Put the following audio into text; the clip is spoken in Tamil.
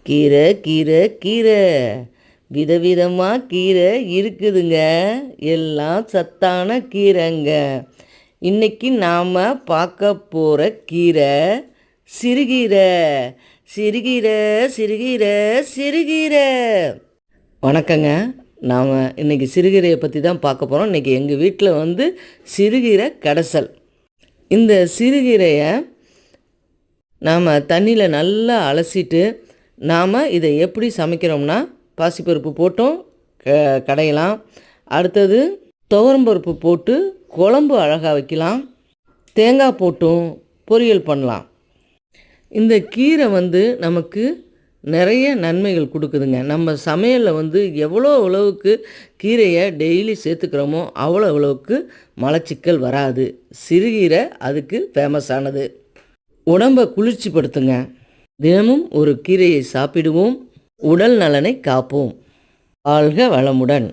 கீரை கீரை கீரை விதவிதமாக கீரை இருக்குதுங்க. எல்லாம் சத்தான கீரைங்க. இன்றைக்கி நாம் பார்க்க போகிற கீரை சிறுகீரை. சிறுகீரை சிறுகீரை சிறுகீரை. வணக்கங்க. நாம் இன்றைக்கி சிறுகீரையை பற்றி தான் பார்க்க போகிறோம். இன்றைக்கி எங்கள் வீட்டில் சிறுகீரை கடைசல். இந்த சிறுகீரையை நாம் தண்ணியில் நல்லா அலசிட்டு நாம் இதை எப்படி சமைக்கிறோம்னா, பாசிப்பருப்பு போட்டும் கடையலாம். அடுத்தது துவரம்பருப்பு போட்டு குழம்பு அழகாக வைக்கலாம். தேங்காய் போட்டும் பொரியல் பண்ணலாம். இந்த கீரை நமக்கு நிறைய நன்மைகள் கொடுக்குதுங்க. நம்ம சமையலில் எவ்வளோ அளவுக்கு கீரையை டெய்லி சேர்த்துக்கிறோமோ அவ்வளோ அளவுக்கு மலச்சிக்கல் வராது. சிறுகீரை அதுக்கு ஃபேமஸானது. உடம்பை குளிர்ச்சிப்படுத்துங்க. தினமும் ஒரு கீரையை சாப்பிடுவோம். உடல் நலனை காப்போம். வாழ்க வளமுடன்.